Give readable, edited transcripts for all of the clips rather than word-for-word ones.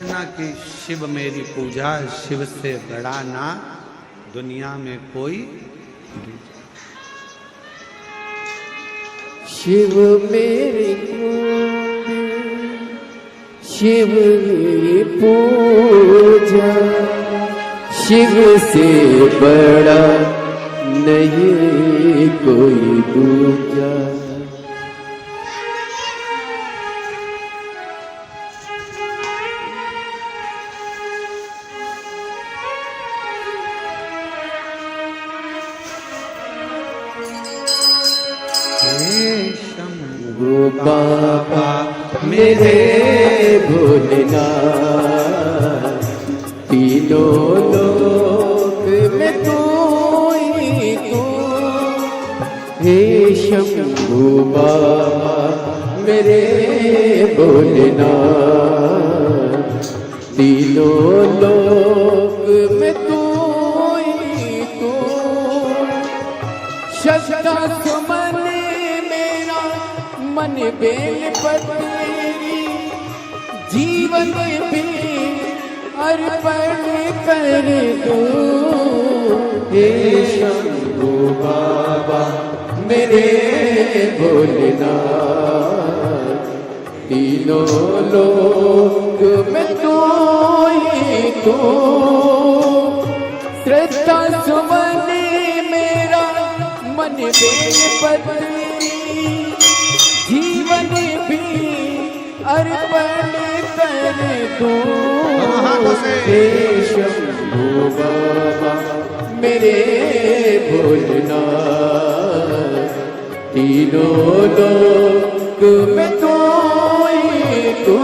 ना कि शिव मेरी पूजा, शिव से बड़ा ना दुनिया में कोई। शिव मेरी शिव मेरी पूजा, शिव से बड़ा नहीं कोई दूजा। शंभू बाबा मेरे भोलेनाथ, तीनों लोक में तू ही तू। हे शंभू बाबा मेरे भोलेनाथ, तीनों लोक में तू ही तू। श्रद्धा सुमन मन बेल पत्री, जीवन भी अर्पण कर दो। हे शंभू बाबा मेरे भोलेनाथ, तीनों लोक में तू ही तू। श्रद्धा सुमन मेरा मन बेल पत्री, जीवन भी अर्पण कर दो। हे शंभू बाबा मेरे भोलेनाथ, तीनों लोक में तू ही तू।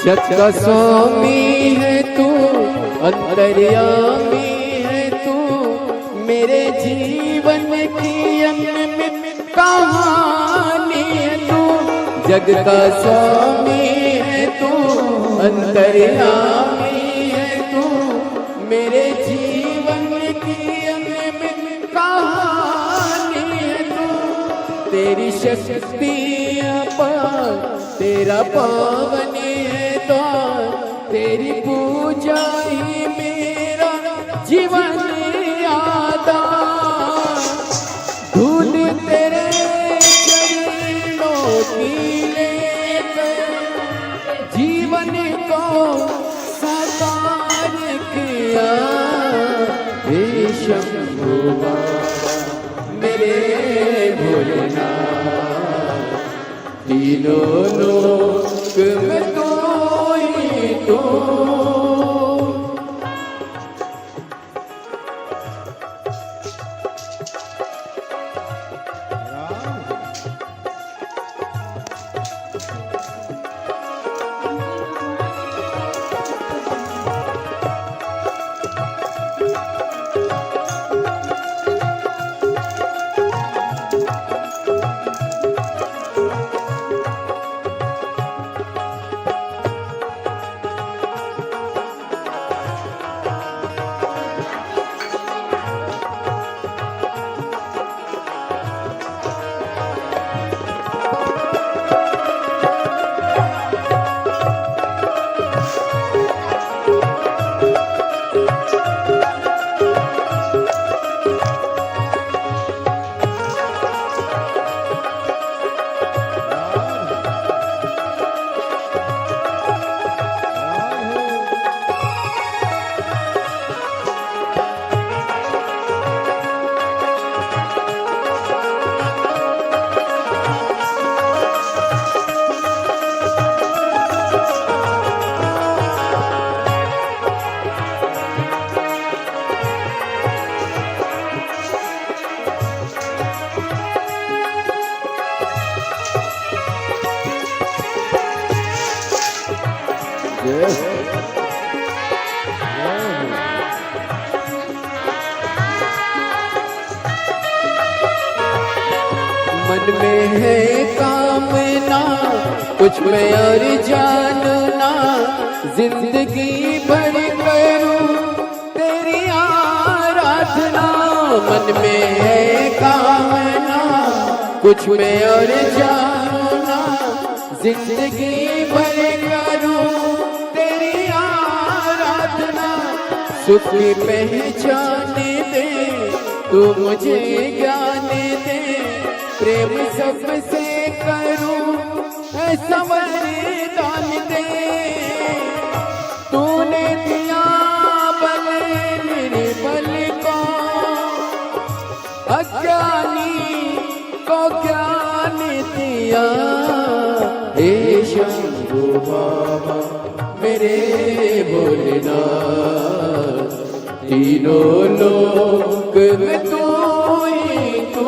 जग का स्वामी है तू, अंतर्यामी है तू। मेरे जीवन की अनमित कहानी है तू। जग का स्वामी है तू, अंतर्यामी है तू। मेरे जीवन की अनमित कहानी है तू। तेरी शक्ति अपार, तेरा पावन है द्वार। तेरी पूजा ही मेरा जीवन आधार। धूल तेरे चरणों की लेकर जीवन को साकार किया। हे शंभू बाबा मेरे भोलेनाथ, तीनों लोक में तू ही तू। में है कामना, कुछ में और जानना, जिंदगी भर करूं तेरी आराधना। मन में है कामना, कुछ में और जानना, जिंदगी भर करूं तेरी आराधना। सुख पहचान दे तू मुझे ज्ञान दे, प्रेम सबसे करूं ऐसा वरदान दे। तूने दिया बल निर्बल को, अज्ञानी को ज्ञान दिया। हे शंभू बाबा मेरे भोलेनाथ, तीनों लोक में तू ही तू।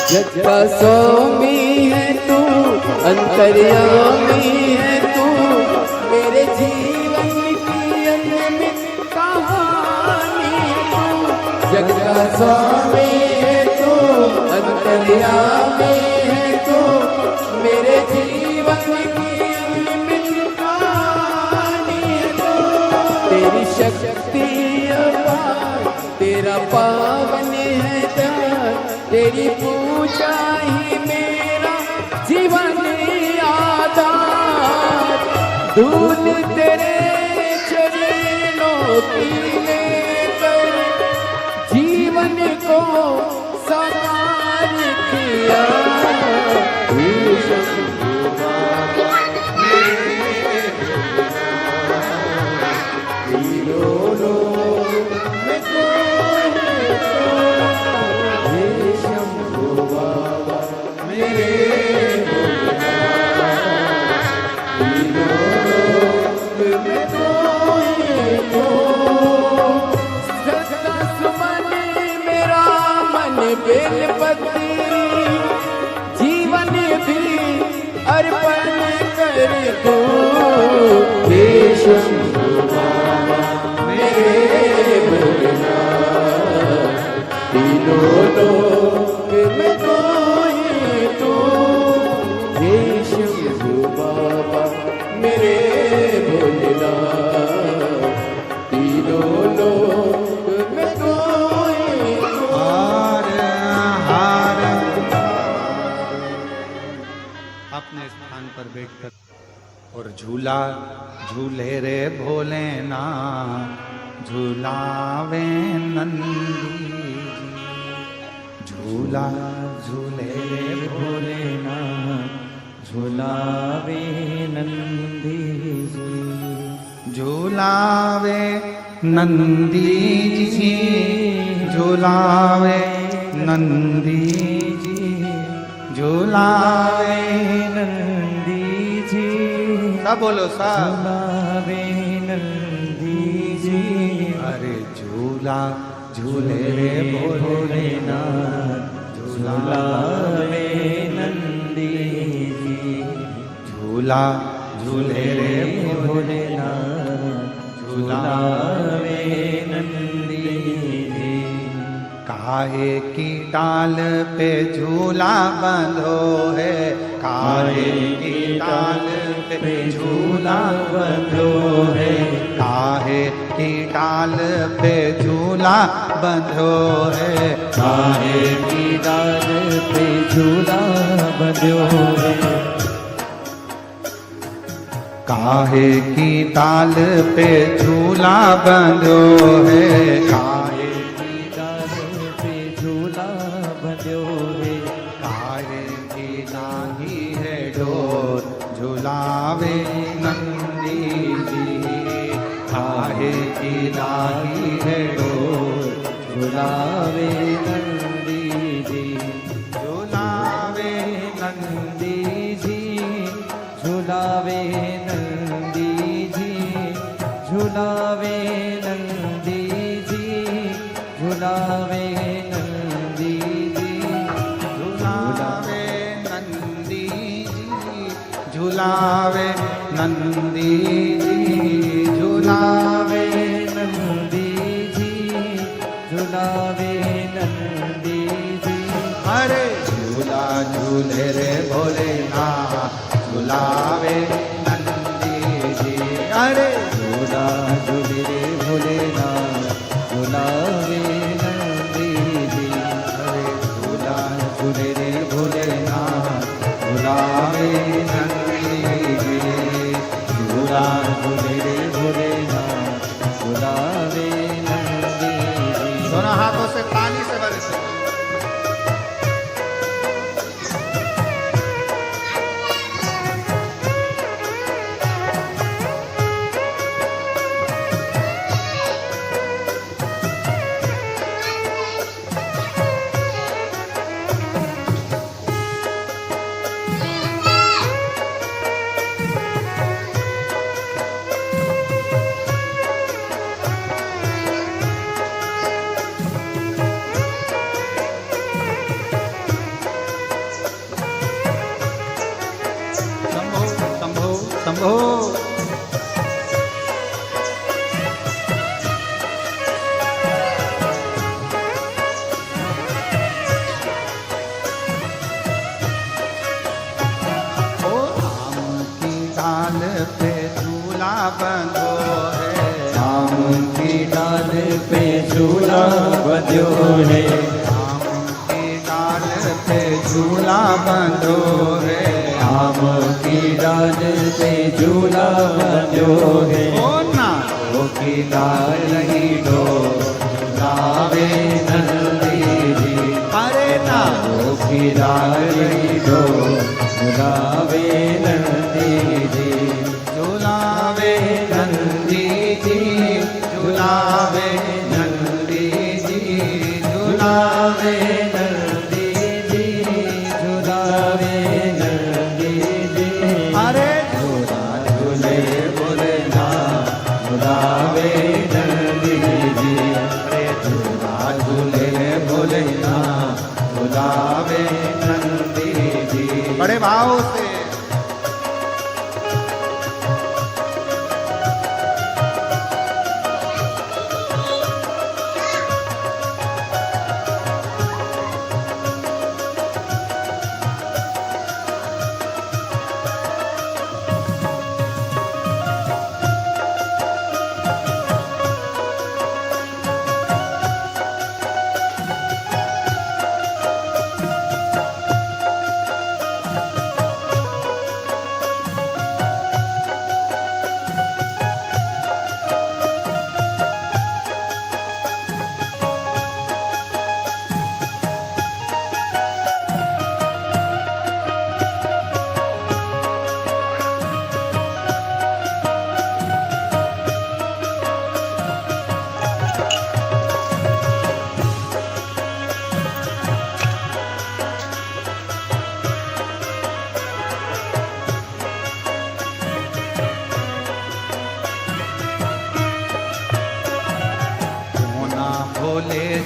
जग का स्वामी है तू, अंतर्यामी है तू, मेरे जीवन की अनमित कहानी है तू। जग का स्वामी है तू, अंतर्यामी है तू, मेरे जीवन की अनमित कहानी है तू। तेरी शक्ति अपार, तेरा पावन है दान, तेरी पूजा ही मेरा जीवन आधार। धूल तेरे चरणों की लेकर जीवन को साकार किया। बेलपति जीवन भी अर्पण कर दो। हे शंभू बाबा मेरे भोलेनाथ, तीनों लोक में तू ही तू। हे शंभू बाबा मेरे भोलेनाथ, तीनों लोक में तू ही तू। अपने स्थान पर बैठकर और झूला झूले रे भोलेनाथ, झूलावे नंदी जी। झूला झूले रे भोलेनाथ, झूलावे नंदी जी। झूलावे नंदी जी, झूलावे नंदी जी। झूलावे नंदी जी सब बोलो सब झूलावे नंदी जी अरे झूला झूले रे भोलेनाथ झूलावे नंदी जी झूला झूले रे भोलेनाथ झूलावे नंदी जी काहे की टाल पे झूला बंधो है काहे की टाल पे झूला बंधो है काहे की टाल पे झूला बंधो है काहे की डाल पे झूला बंधो है काहे की टाल पे झूला बंधो है काहे की डाल पे झूला बंधो है काहे की नाही है डोर झूलावे नंदी जी काहे की नाही है डोर झूलावे नंदी जी झूलावे नंदी जी झूलावे नंदी जी झूलावे नंदी जी झूलावे नंदी जी झूलावे नंदी जी झूलावे नंदी जी झूलावे नंदी जी झूलावे नंदी जी अरे झूला झूले रे भोलेनाथ झूलावे नंदी जी अरे झूला झूले रे भोलेनाथ झूलावे नंदी जी अरे झूला झूले रे भोलेनाथ झूलावे नंदी जी झूला झूले रे भोलेनाथ झूलावे नंदी जी दोनों हाथों से पानी से भरे से शंभो शंभो शंभो ओ आम की डाल पे झूला बंधो है आम की डाल पे झूला बंधो है आम की डाल पे झूला बंधो है आम की डाल पे झूला बंधो है ओ ना की डाल ही डो झूलावे नंदी जी अरे ना की डाल ही डो झूलावे नंदी जी झूलावे नंदी जी झूलावे नंदी जी झूलावे नंदी जी झूलावे नंदी जी अरे झूला झूले भोलेनाथ झूलावे नंदी जी अरे झूला झूले भोलेनाथ झूलावे नंदी जी बड़े भाव से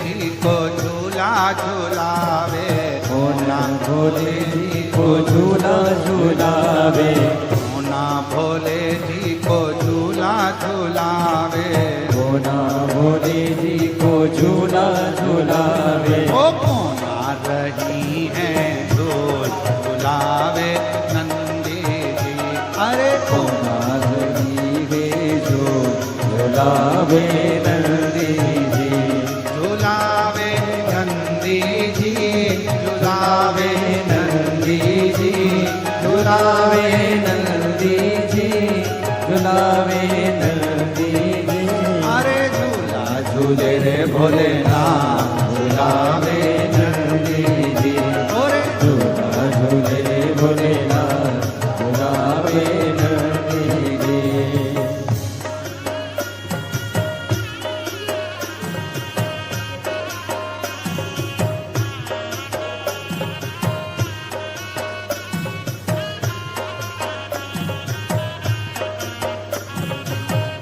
जी को झूला झूलावे, होना भोले जी को झूला झूलावे, होना भोले जी को झूला झूलावे, होना भोले जी को झूला झूलावे। ओ कोना रही है झूल झूलावे नंदी जी, अरे होना रही है जो झूलावे नंदी जी, झूलावे नंदी जी, झूलावे नंदी जी, झूलावे नंदी जी, झूलावे नंदी जी। अरे झूला झूले रे भोलेनाथ, झूलावे नंदी जी, और झूला झूले रे भोलेनाथ, झूलावे नंदी जी।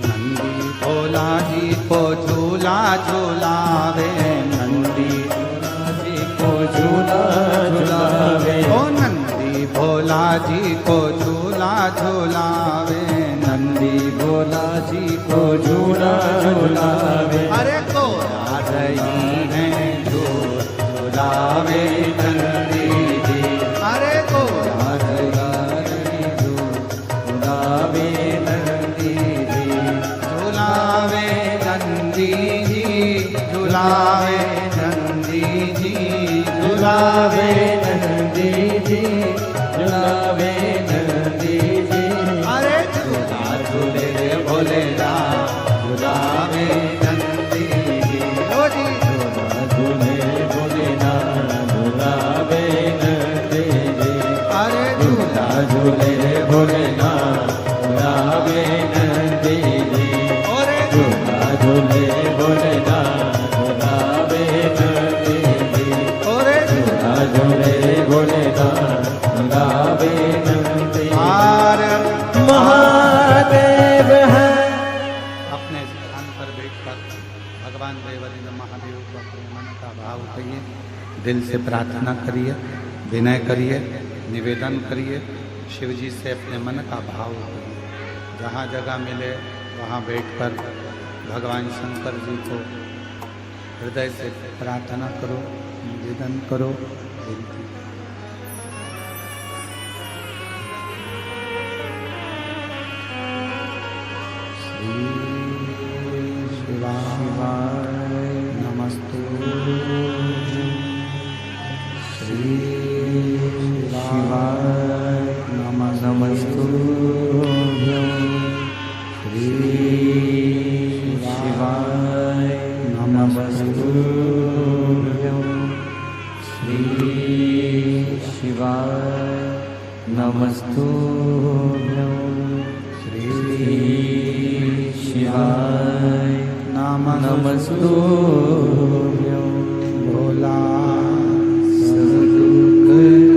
नंदी भोला जी को झूला झूलावे, नंदी जी को झूला झूलावे, ओ नंदी भोला जी को झूला झूलावे, नंदी भोला जी को झूला झूलावे। अरे कोरा रही है झूल झूलावे नंदी जी, अरे कोरा झूलावे नंदी जी, झूलावे नंदी जी, झूलावे नंदी जी, झूलावे नंदी जी, झूलावे नंदी जी। अरे झूला झूले रे भोलेनाथ, झूलावे नंदी जी, ओ जी झूला झूले भोलेनाथ, झूलावे नंदी जी। अरे झूला झूले रे भोलेनाथ, झूलावे नंदी जी, और झूला झूले भोलेनाथ, झूलावे नंदी जी, और झूला झूले भोलेनाथ, झूलावे नंदी जी। आर महादेव है। अपने स्थान पर बैठकर भगवान देवरिंद्र महादेव को अपने मन का भाव कहिए, दिल से प्रार्थना करिए, विनय करिए, निवेदन करिए, शिव जी से अपने मन का भाव करिए। जहाँ जगह मिले वहाँ बैठकर भगवान शंकर जी को हृदय से प्रार्थना करो, निवेदन करो, विनती करो। शिवाय नमस्तु, श्री शिवाय नमस्तु, श्री शिवाय नमस्तु, श्री शिवाय नमस्तुभ्यं, श्री शिवाय नमस्तुभ्यं। भोला सब दुख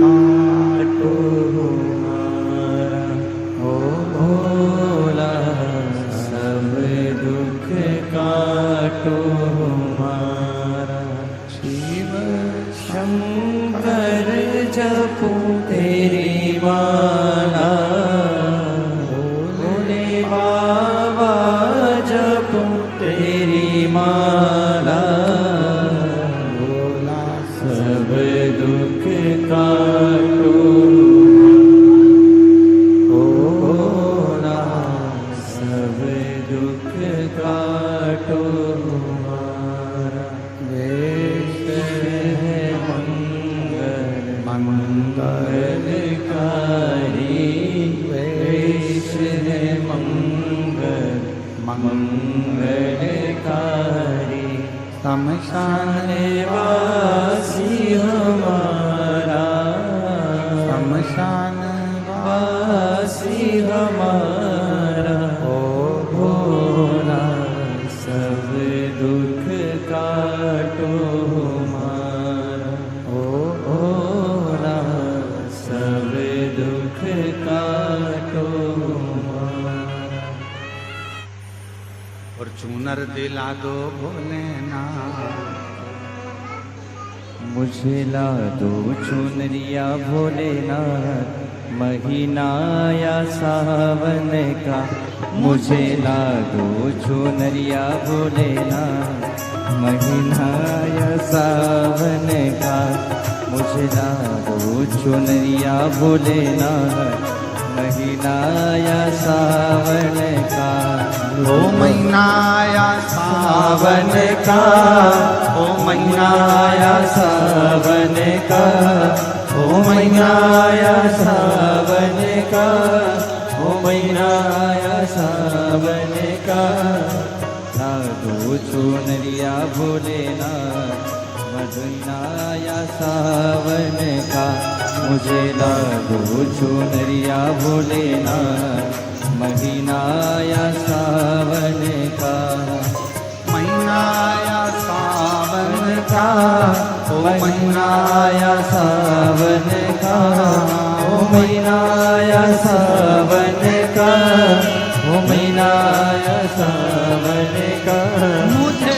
काटो हमारा, ओ भोला सब दुख काटो हमारा। शिव शंकर जपो तेरी माला, भोले बाबा जपो तेरी माला, भोला सब दुख काटो, ओ भोला सब दुख काटो हमारा। वेश है मंगल मंगलकारी, वेश है मंगल मंगलकारी। शमशान वासी हमारा, शमशान वासी हमारा, ओ भोला सब दुख काटो हमारा, ओ भोला सब दुख काटो हमारा। और चूनर दिला दो भोलेनाथ, मुझे ला दो चुनरिया भोलेनाथ, महीना या सावन का। मुझे ला दो चुनरिया भोलेनाथ, महीना या सावन का। मुझे ला दो चुनरिया भोलेनाथ, महीना या सावन का। ओ महीना या सावन का, ओ महीना या सावन का, ओ महीना या सावन का, ओ महीना या सावन का। ला दो चुनरिया भोलेनाथ, महीना या सावन का। मुझे ला दो चुनरिया भोलेनाथ, महीना या सावन का। महीना या सावन का, ओ महीना या सावन का, ओ महीना या सावन का, ओ महीना या सावन का। मुझे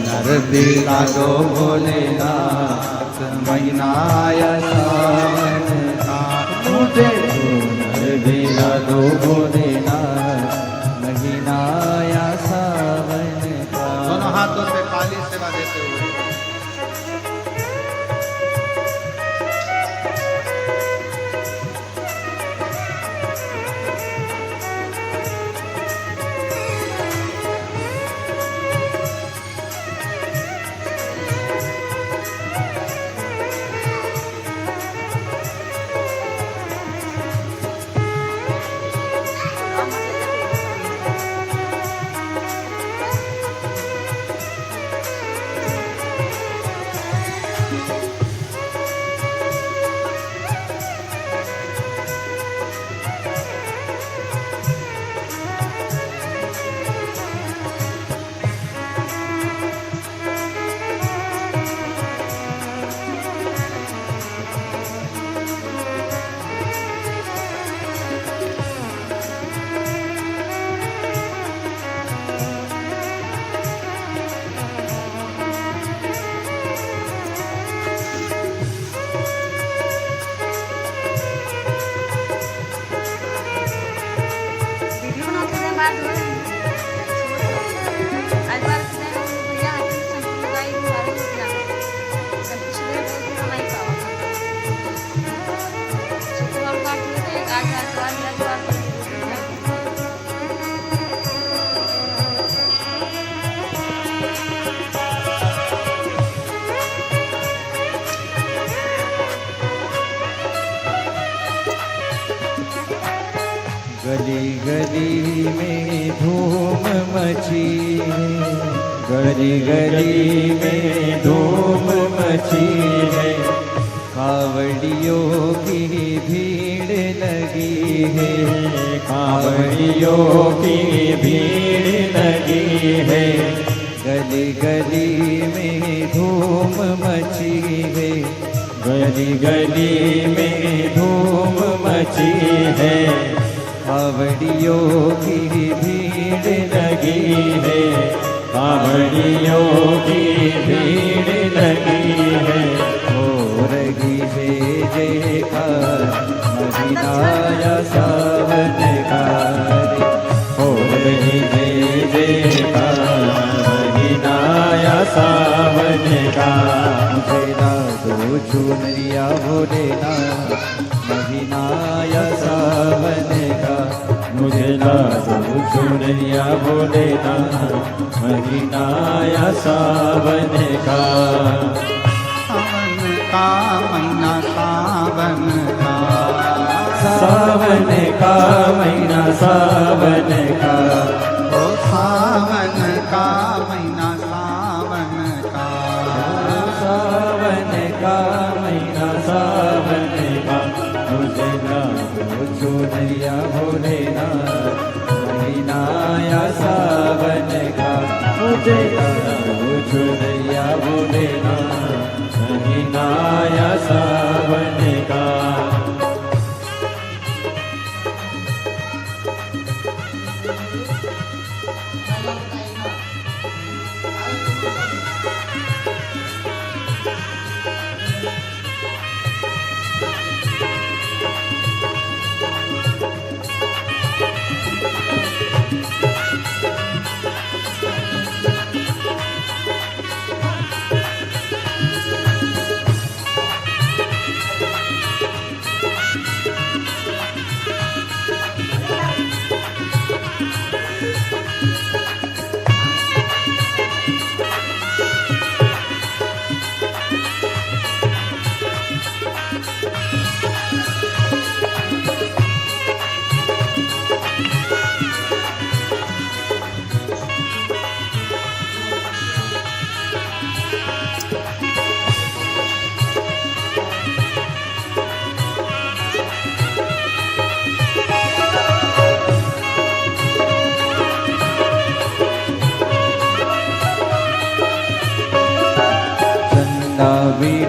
नर दिला दो भोलेनाथ, महीना या सावन का। मुझे नर दिला दो भोलेनाथ, महीना या सावन का। दोनों हाथों से काली सेवा देते हुए गली गली में धूम मची है, गली गली में धूम मची है। कावड़ियों की भीड़ लगी है, कावड़ियों की भीड़ लगी है। गली गली में धूम मची है, गली गली में धूम मची है। कावड़ियों की भीड़ लगी है, कावड़ियों की भीड़ लगी है। हो रही है जयकार, महीना या सावन का। हो रही है जयकार, महीना या सावन का। मुझे ला दो चुनरिया भोलेनाथ, महीना या सावन का। मुझे ला दो चुनरिया भोलेनाथ, महीना या सावन का। सावन का महीना, सावन का, सावन का महीना, सावन का। ओ सावन का महीना, सावन का, सावन का महीना, सावन का। मुझे ला दो चुनरिया भोलेनाथ, महीना या सावन का। मुझे ला दो चुनरिया भोलेनाथ, महीना या सावन का।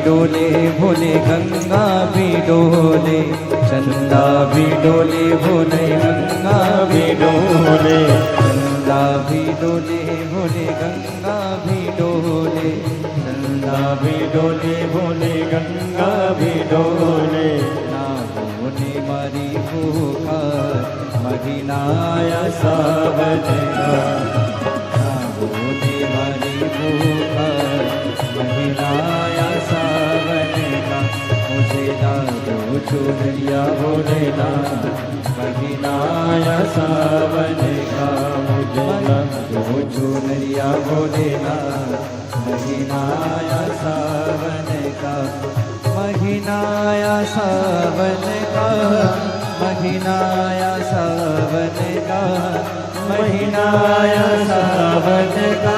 डोले भोले गंगा भी डोले, चंदा भी डोले भोले गंगा भी डोले, चंदा भी डोले भोले गंगा भी डोले, चंदा भी डोले भोले गंगा भी डोले। ना होने मारी पुकार महिनाया सावन का, ना होने मारी पुकार महिनाया सावन का। मुझे ना दो चुनरिया भोलेनाथ महिनाया सावन का, मुझे ना दो चुनरिया भोलेनाथ महिनाया सावन का, महिनाया सावन का, महिनाया सावन का, महिनाया सावन का,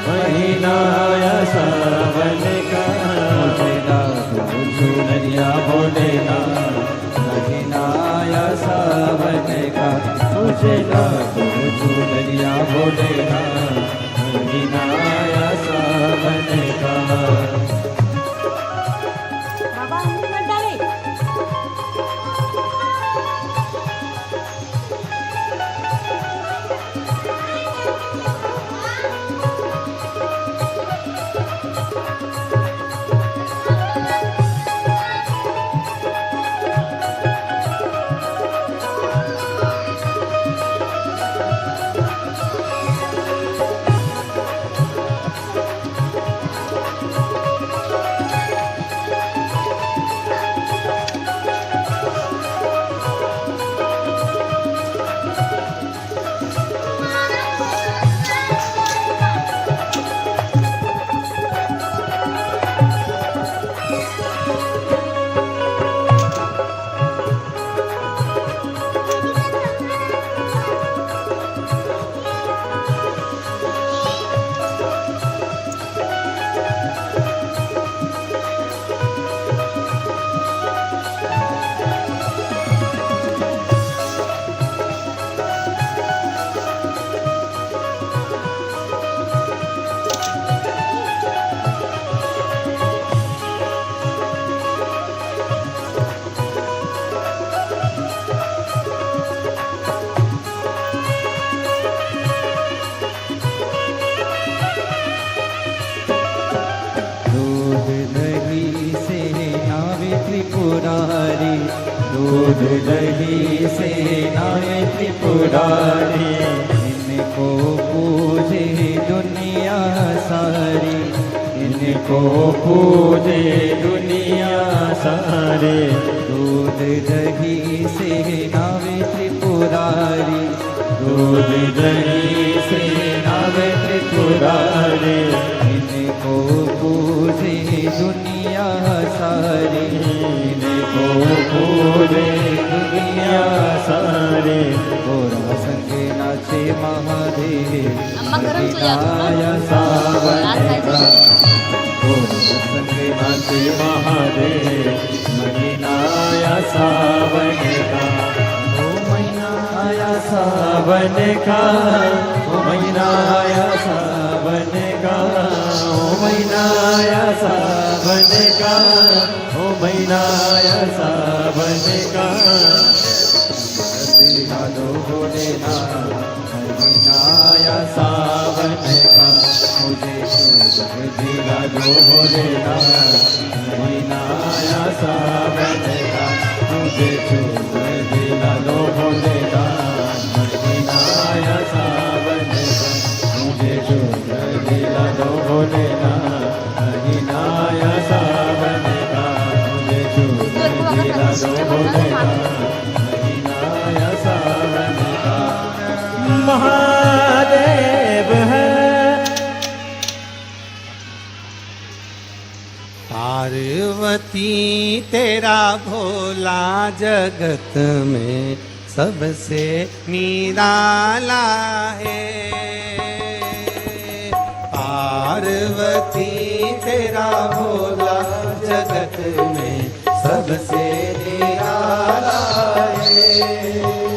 महिनाया सावन का। मुझे ना दो चुनरिया भोलेनाथ महिनाया सावन का, मुझे ना दो चुनरिया भोलेनाथ महिनाया सावन का। बाबा अंदर मत डाले। त्रिपुरारी, दूध दही से नाए त्रिपुरारी, इनको पूजे दुनिया सारी, इनको पूजे दुनिया सारे। दूध दही से नावे त्रिपुरारी, दूध दही से नावे त्रिपुरारी, इनको पूजे दुनिया सारी, इनको पूजे दुनिया सारे। गोरा संगे नाचे महादेव महिनाया सावन का, गोरा संगे नाचे महादेव महिनाया सावन का। ओ महिनाया सावन का, ओ महिनाया सावन का, ओ महिनाया सावन का, ओ महिनाया सावन का। दिला दो भोलेनाथ महिनाया सावन का, मुझे सुख दिला दो भोलेनाथ महिनाया सावन का, मुझे सुख दिला दो भोलेनाथ महिनाया सावन का, मुझे सुख दिला दो भोलेनाथ महिनाया सावन का, मुझे सुख दिला दो भोलेनाथ महिनाया सावन का। महादेव है पार्वती तेरा भोला जगत में सबसे निराला है। पार्वती तेरा भोला जगत में सबसे निराला है।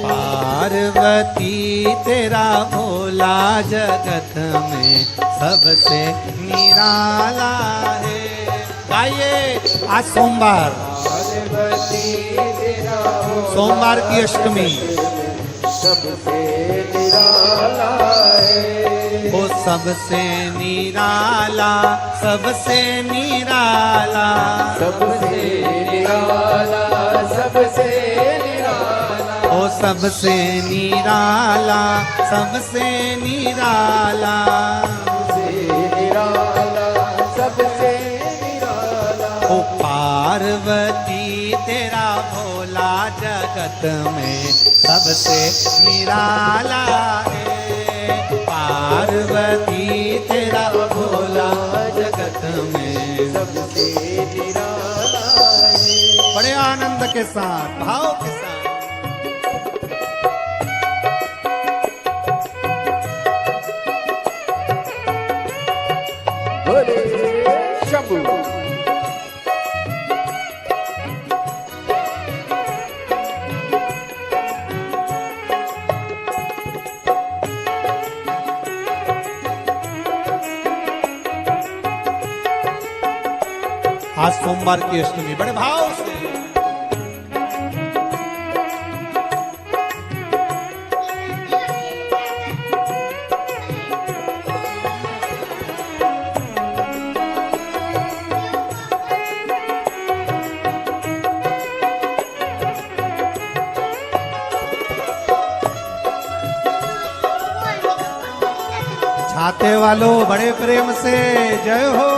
पार्वती तेरा भोला जगत में सबसे निराला है। गाइए आज सोमवार, पार्वती तेरा सोमवार की अष्टमी, सबसे निराला है। वो सबसे निराला, सबसे निराला, सबसे निराला, सबसे निराला, वो सबसे निराला, सबसे निराला, सबसे निराला, सबसे निराला। ओ पार्वती तेरा भोला जगत में सबसे निराला है। पार्वती तेरा भोला जगत में सबसे निराला है। बड़े आनंद के साथ, भाव के साथ बोले शंभू। आज सोमवार की अष्टमी बड़े भाव से छाते वालों बड़े प्रेम से जय हो।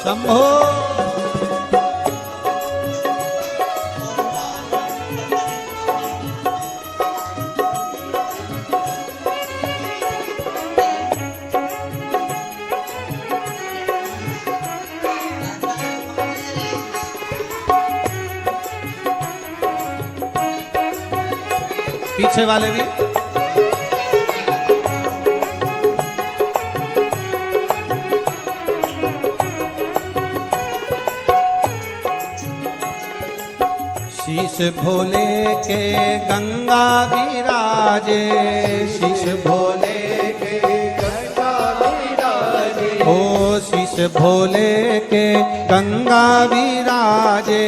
शंभो पीछे वाले भी शीश भोले के गंगा विराजे, शीश भोले के गंगा विराजे, ओ शीश भोले के गंगा विराजे,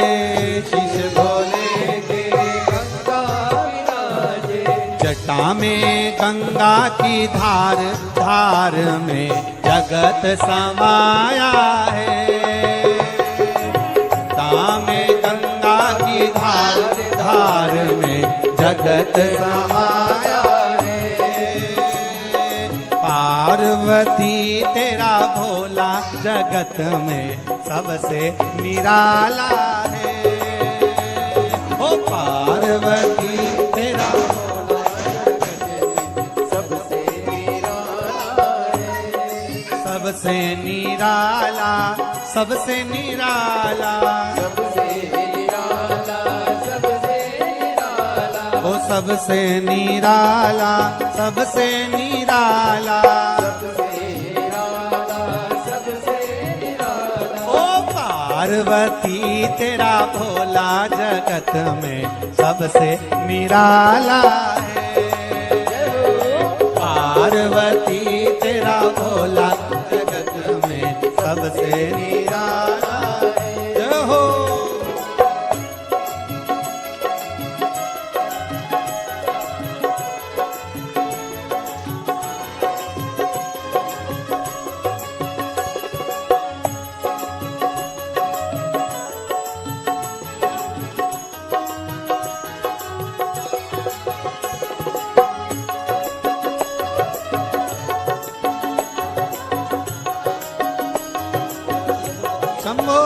शीश भोले के गंगा विराजे। जटा में गंगा की धार, धार में जगत समाया है। जटा में गंगा की धार, धार में जगत समाया है। पार्वती तेरा भोला जगत में सबसे निराला है। ओ पार्वती तेरा भोला सबसे निराला है। सबसे निराला, सबसे निराला, सबसे निराला, सबसे निराला, ओ सबसे निराला, सबसे निराला, सबसे निराला, सबसे निराला। ओ पार्वती तेरा भोला जगत में सबसे निराला है। पार्वती तेरा भोला जगत में सबसे निराला है। जय हो। शंभो।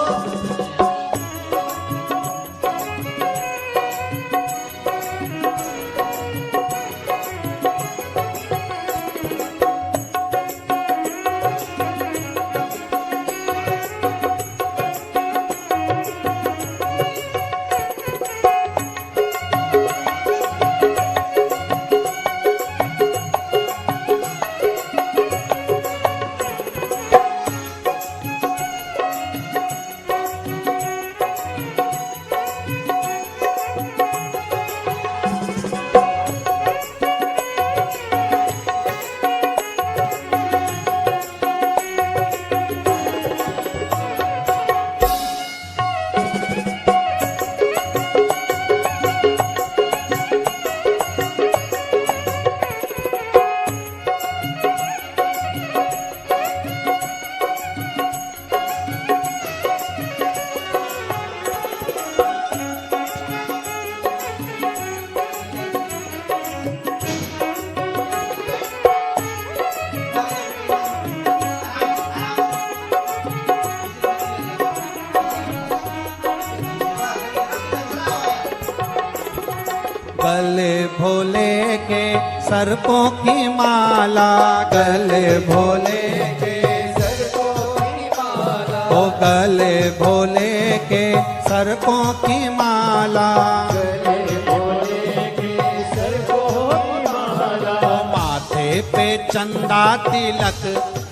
गले भोले के सर्पों की माला, गले भोले के सर्पों की माला, ओ गले भोले के सर्पों की माला, गले भोले के सर्पों की माला, ओ माथे पे चंदा तिलक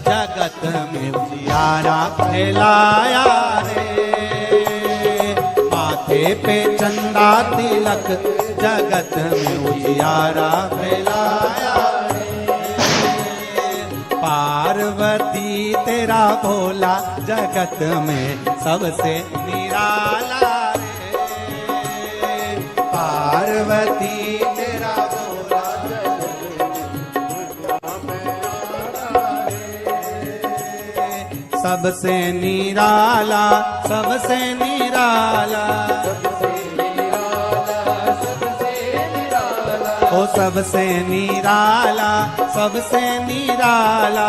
जगत में उजियारा फैलाया रे, माथे पे चंदा तिलक जगत में उजियारा फैलाया रे, पार्वती तेरा भोला जगत में सबसे निराला रे, पार्वती तेरा भोला जगत में सबसे निराला, सबसे निराला, ओ सबसे निराला, सबसे निराला,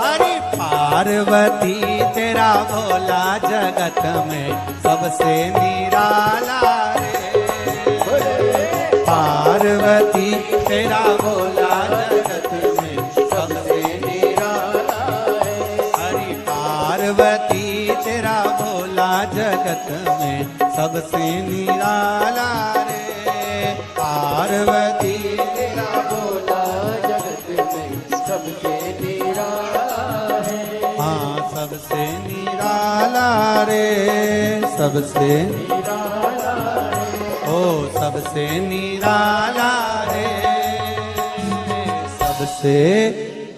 अरे पार्वती तेरा भोला जगत में सबसे निराला रे, पार्वती तेरा भोला जगत में सबसे निराला रे, अरे पार्वती तेरा भोला जगत में सबसे निराला रे, पार्वती तेरा भोला जगत में सबसे निराला है, हाँ सबसे निराला रे, सबसे निराला रे, ओ सबसे निराला रे, सबसे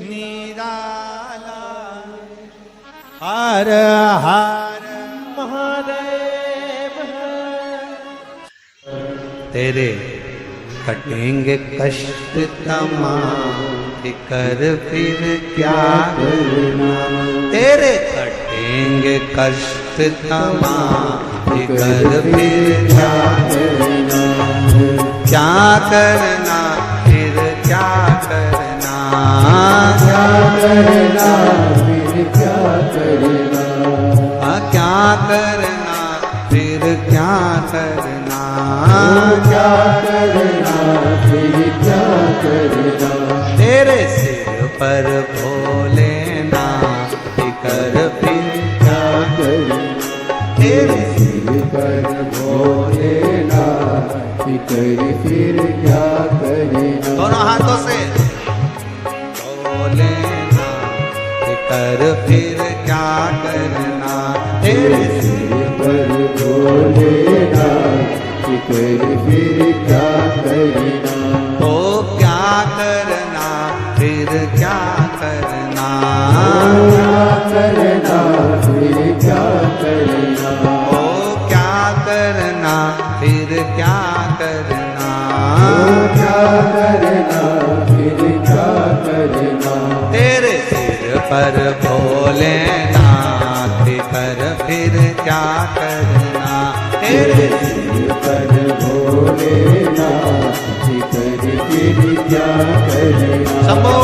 निराला, हर हर तेरे कटेंगे कष्ट तमाम कर फिर क्या करना, तेरे कटेंगे कष्ट तमाम कर फिर क्या करना, क्या करना फिर क्या करना, क्या करना फिर क्या करना, क्या करना फिर क्या करना, क्या करना फिर क्या करना, तेरे सिर पर भोलेनाथ कर फिर क्या करना, तेरे सिर पर भोलेनाथ कर फिर क्या करना, दोनों हाथों से भोलेनाथ कर फिर क्या करना, तेरे सिर पर भोलेनाथ कर फिर क्या करना, ओ क्या करना फिर क्या करना, क्या करना फिर क्या करना, ओ क्या करना फिर क्या करना, क्या करना फिर क्या करना, तेरे सिर पर भोलेनाथ कर फिर क्या करना, तेरे सिर पर भोलेनाथ कर फिर क्या करना, शंभो।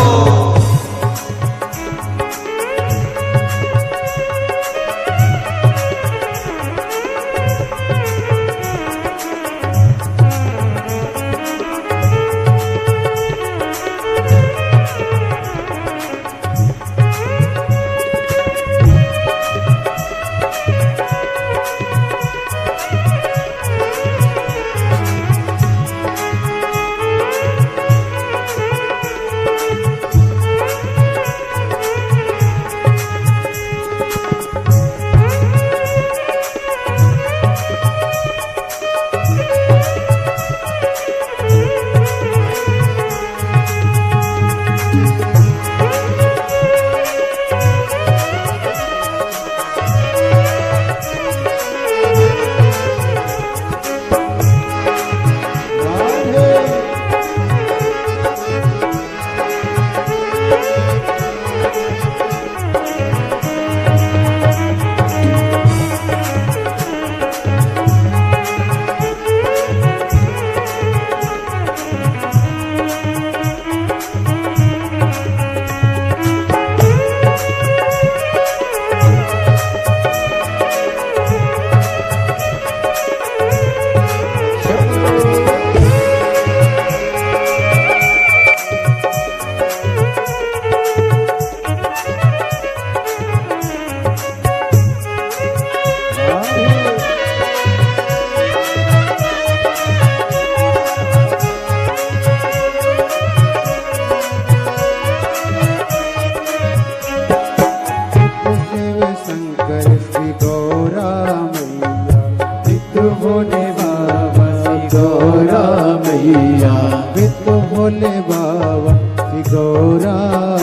बाबा श्री गौरा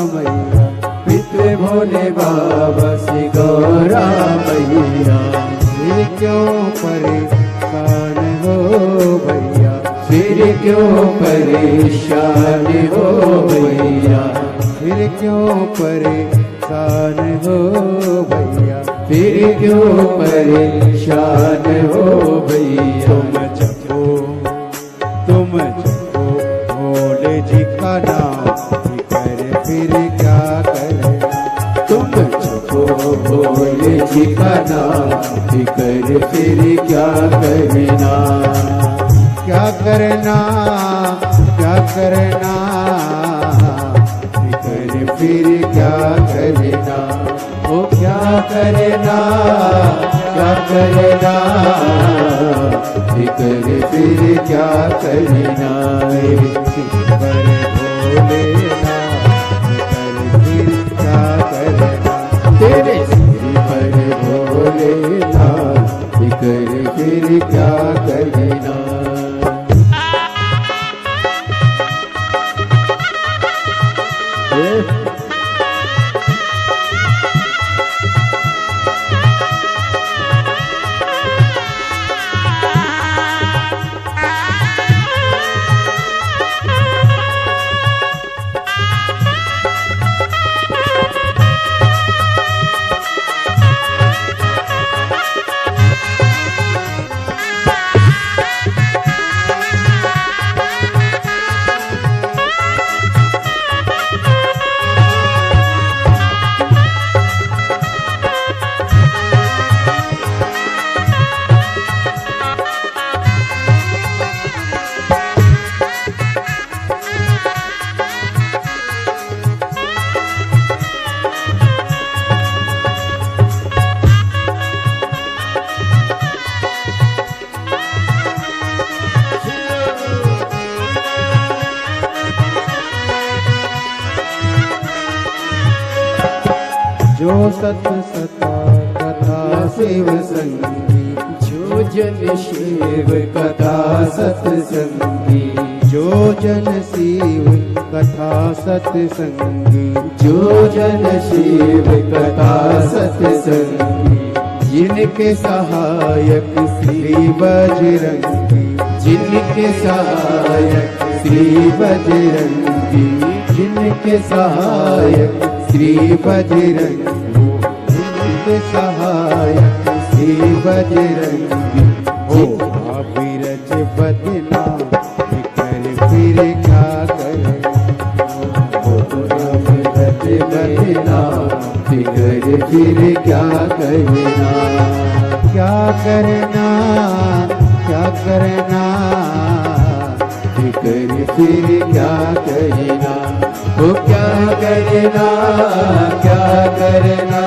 मैया, पितृ भोले बाबा श्री गौरा मैया। फिर क्यों परेशान हो भैया, फिर क्यों परेशान हो भैया, फिर क्यों परेशान हो भैया, फिर क्यों परेशान हो भैया। तुम जपो भोले जी का नाम, फिकर फिर क्या करे। तुम जपो भोले जी का नाम, फिकर फिर क्या करना। क्या करना, क्या करना, फिकर फिर क्या करना। ओ क्या करना, क्या करना, फिकर फिर क्या करना। पर भोलेनाथ, फिकर फिर क्या करना। तेरे सिर पर भोलेनाथ, फिकर फिर क्या करना। जो सत सता कथा शिव संगी, जो जन शिव कथा सत्संगी। जो जन शिव कथा सत्संगी, जो जन शिव कथा सत्संगी। जिनके सहायक श्री बजरंगी, जिनके सहायक श्री बजरंगी, जिनके सहायक श्री बजरंगी, जिनके सहायक श्री बजरंगी। हो अविरज बदना, फिकर फिर क्या करे। अविरज बदना, फिकर फिर क्या करना। क्या करना, क्या करना, फिकर फिर क्या करना। वो क्या करना, क्या करना,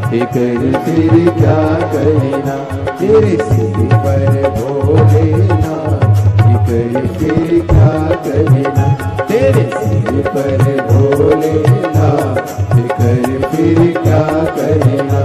फिकर फिर क्या करना। तेरे सिर पर भोलेनाथ, फिकर फिर क्या करना। तेरे सिर पर भोलेनाथ, फिकर फिर क्या करना।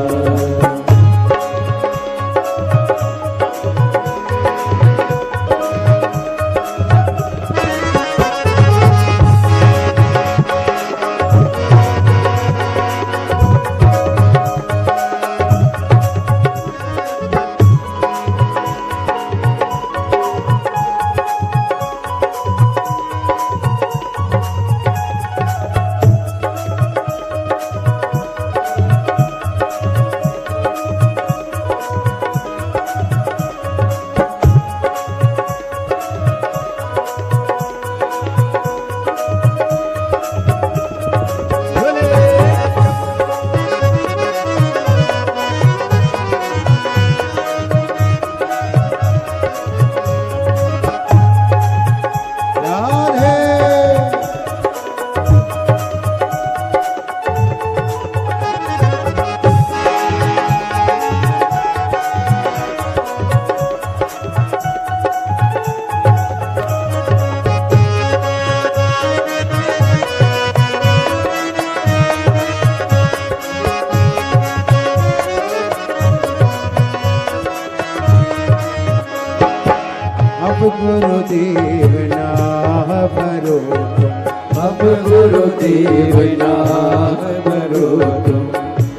अब गुरुदेव नाम भरो तुम।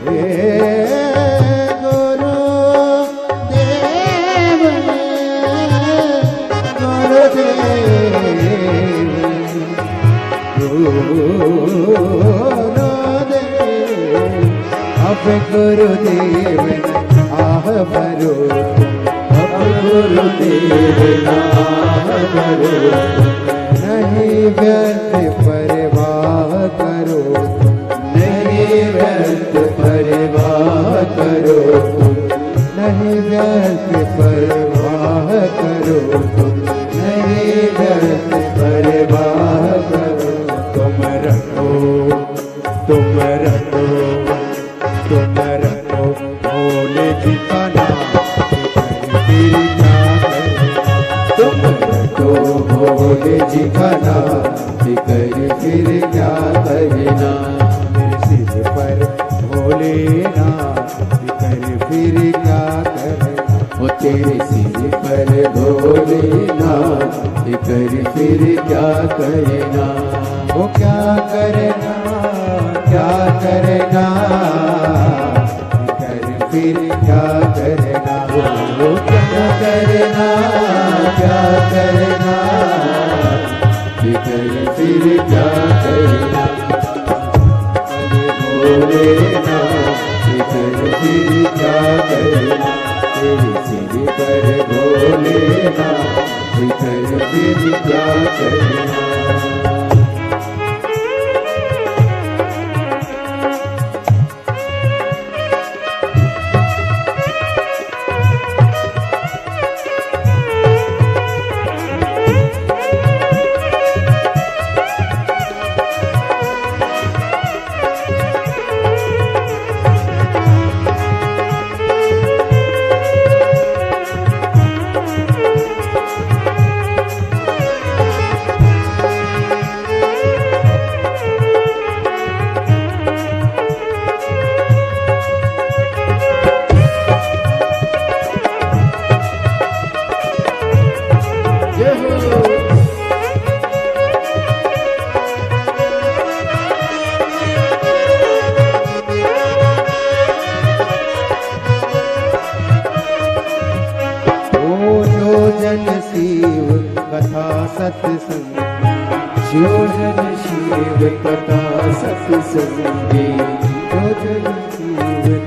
हे गुरुदेव अब गुरुदेव आह भरो अब गुरुदेव नाम भरो नहीं व्यर्थ परवाह करो नहीं व्यर्थ परवाह करो नहीं व्यर्थ परवाह करो नहीं व्यर्थ परवाह करो तुम रखो भोले जी का नाम फिर क्या करे तुम रखो भोले जी का नाम कर फिर क्या करना मेरे सिर पर भोले नाम कर फिर क्या करना वो तेरे सिर पर भोले नाम कर फिर क्या करना वो क्या करना क्या करना कर फिर क्या करना वो क्या करना क्या करना कर फिर क्या करना भोले नाम कर फिर क्या करना तेरे सिर पर भोले नाम कर फिर क्या करना। जो जन शिव कथा सत्संगी जो जन शिव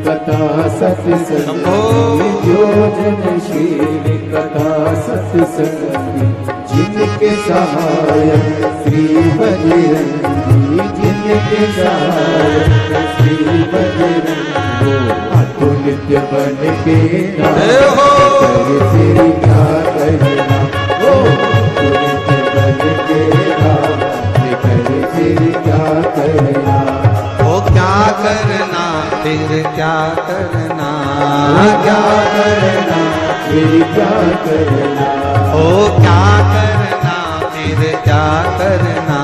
कथा सत्संगी जो जन शिव कथा सत्संगी जिनके सहायक श्री बजरंगी जिनके सहायक श्री बजरंगी अतुल्य बन के नाम कर फिर क्या करना ओ अतुल्य बन के नाम कर फिर क्या करना ओ क्या करना फिर क्या करना क्या करना फिर क्या करना ओ क्या करना फिर क्या करना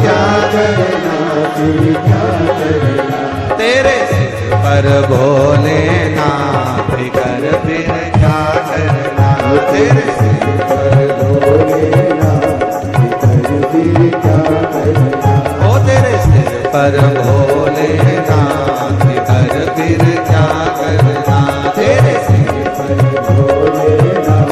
क्या करना फिर क्या करना तेरे सिर पर भोलेनाथ कर फिर क्या करना तेरे सिर पर भोलेनाथ कर फिर क्या करना ओ तेरे सिर पर भोलेनाथ कर फिर क्या करना तेरे सिर पर भोलेनाथ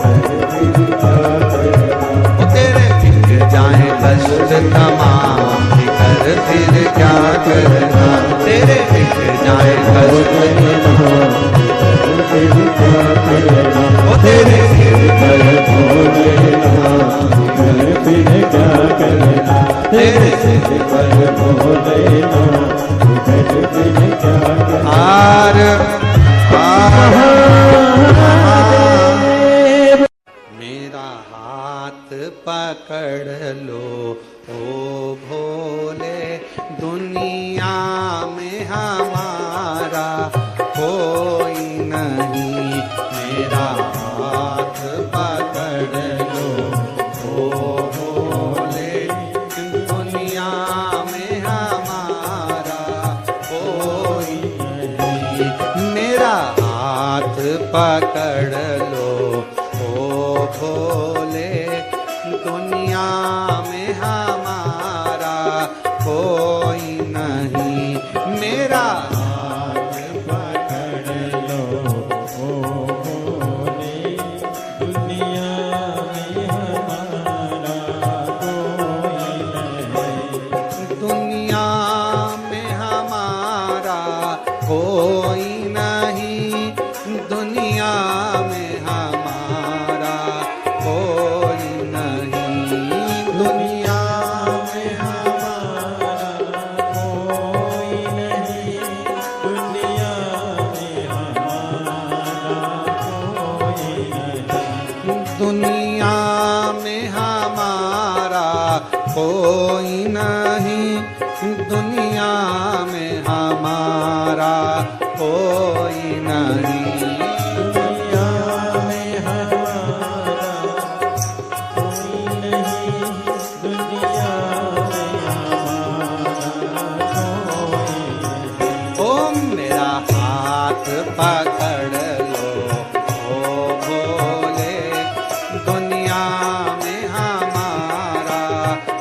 कर फिर क्या करना ओ तेरे मिट जाए कष्ट तमाम कर फिर क्या करना तेरे मिट जाए कष्ट फिर क्या करना ओ तेरे सिर पर भोलेनाथ कर फिर क्या करना तेरे सिर पर भोलेनाथ कर फिर क्या करना आर मेरा हाथ पकड़ लो ओ भोले दुनिया में हमारा कोई नहीं मेरा हाथ पकड़ लो ओ भोले दुनिया में हमारा कोई नहीं मेरा हाथ पकड़ लो ओ भोले दुनिया में कोई नहीं दुनिया में हमारा, कोई नहीं दुनिया में हमारा, कोई नहीं दुनिया में हमारा, कोई नहीं। ओ मेरा हाथ पकड़ लो ओ भोले, दुनिया में हमारा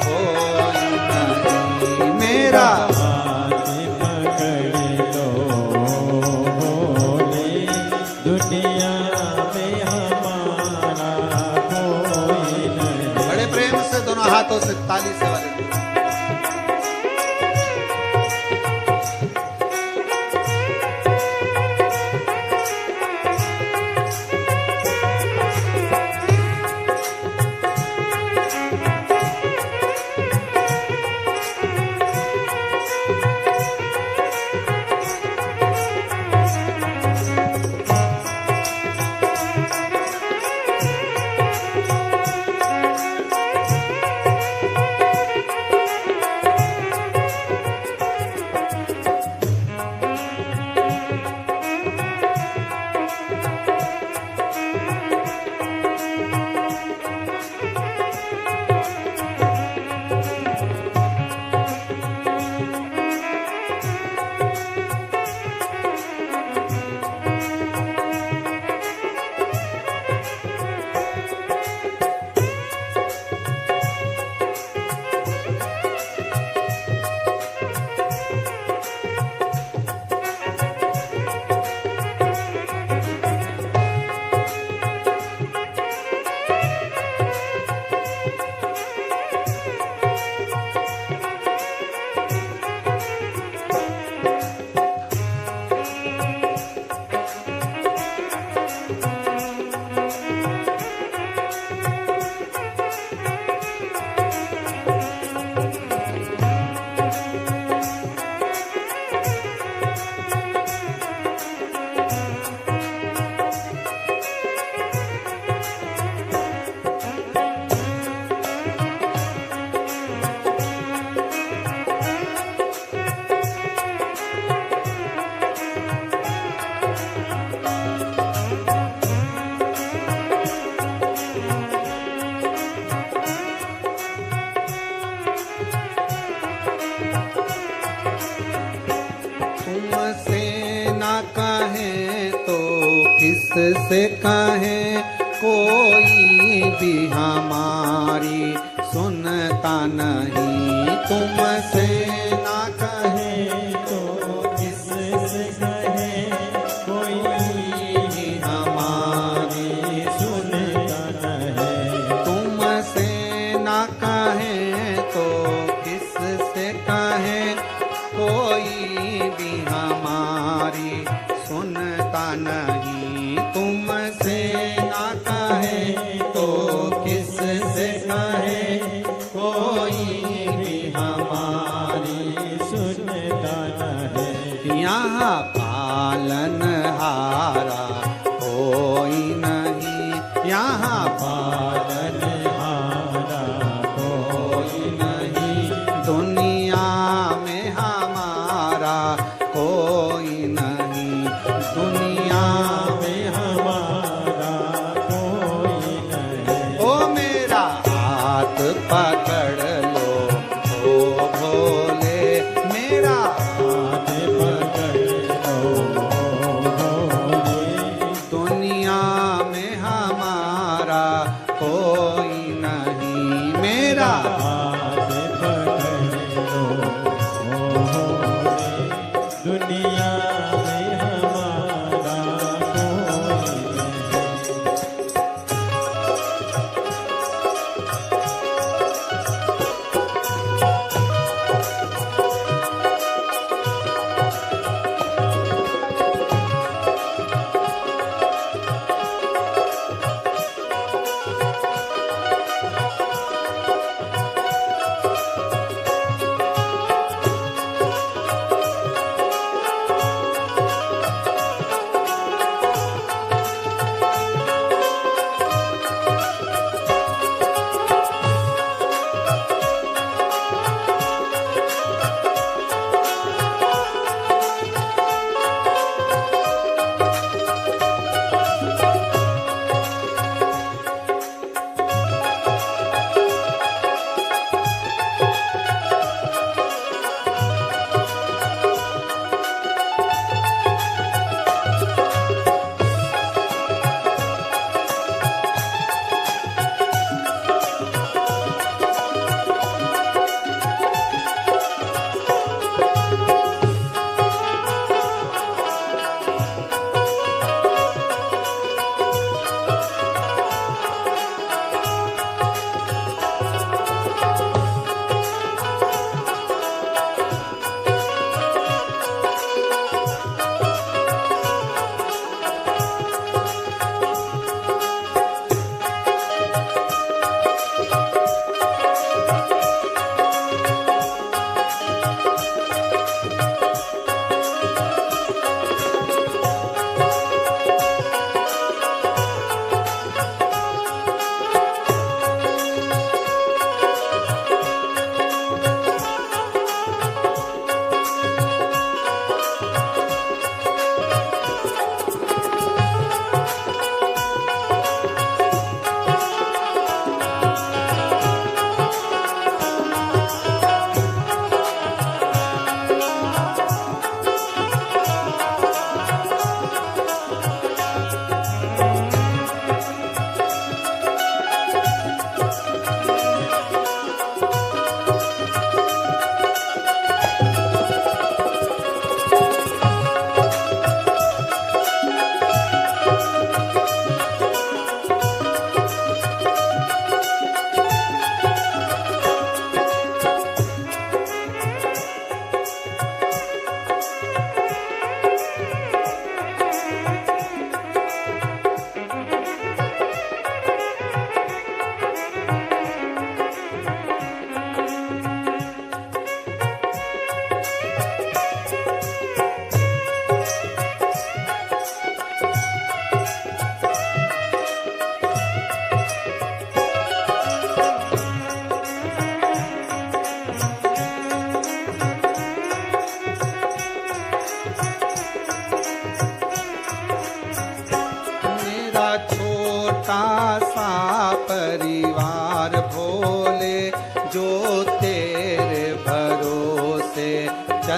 कोई नहीं। मेरा हाथ पकड़ लो भोले, दुनिया में हमारा कोई नहीं। बड़े प्रेम से दोनों हाथों से ताली से वाले किससे कहें, कोई भी हमारी सुनता नहीं। तुमसे ना कहे तो किससे कहे, कोई भी हमारी सुनता नहीं। तुमसे ना कहे तो किससे कहे, कोई भी हमारी सुनता नहीं। तुमसे ना कहे तो किससे कहे, कोई भी हमारी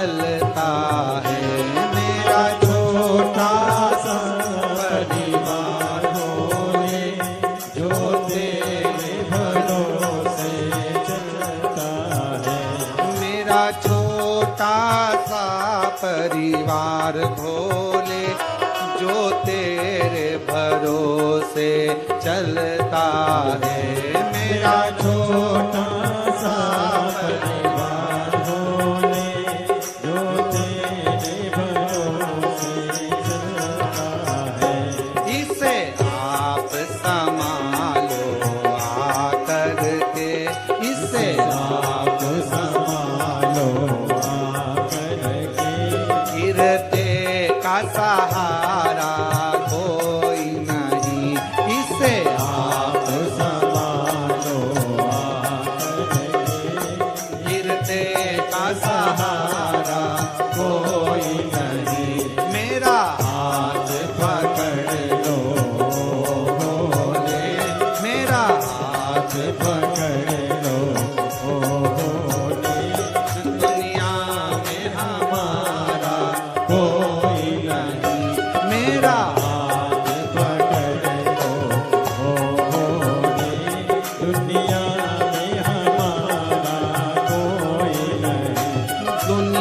चलता है। मेरा छोटा सा परिवार होए जो तेरे भरोसे चलता है। मेरा छोटा सा परिवार भोले जो तेरे भरोसे चलता है। मेरा छोटा सा परिवार होए जो तेरे भरोसे चलता है। इसे आप संभालो आकर के, इसे आप संभालो आकर के। गिरते का सहारा कोई नहीं, इसे आप संभालो आकर के। गिरते का सहारा कोई नहीं मेरा हाथ पकड़ लो भोले। मेरा हाथ पकड़ लो भोले। दुनिया में हमारा कोई नहीं मेरा हाथ पकड़ लो भोले। दुनिया में हमारा कोई नहीं दुनिया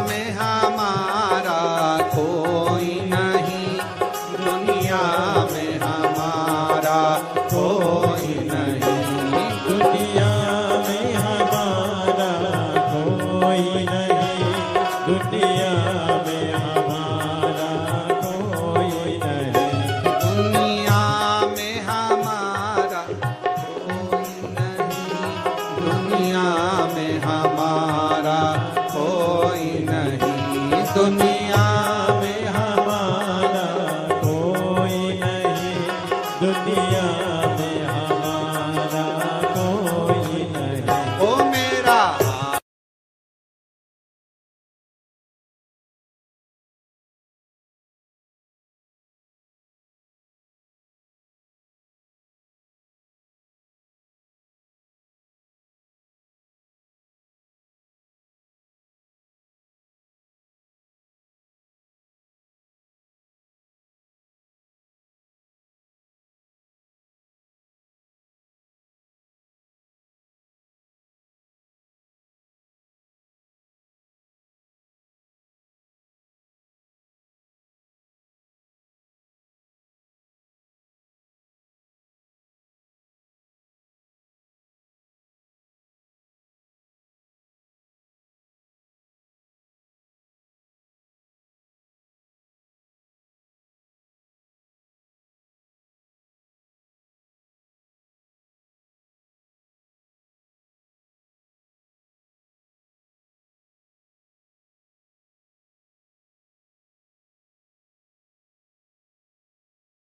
में हमारा कोई नहीं, दुनिया में हमारा कोई नहीं। दुनिया में हमारा कोई नहीं। दुनिया में हमारा कोई नहीं दुनिया में हमारा कोई नहीं, दुनिया में हमारा कोई नहीं। दुनिया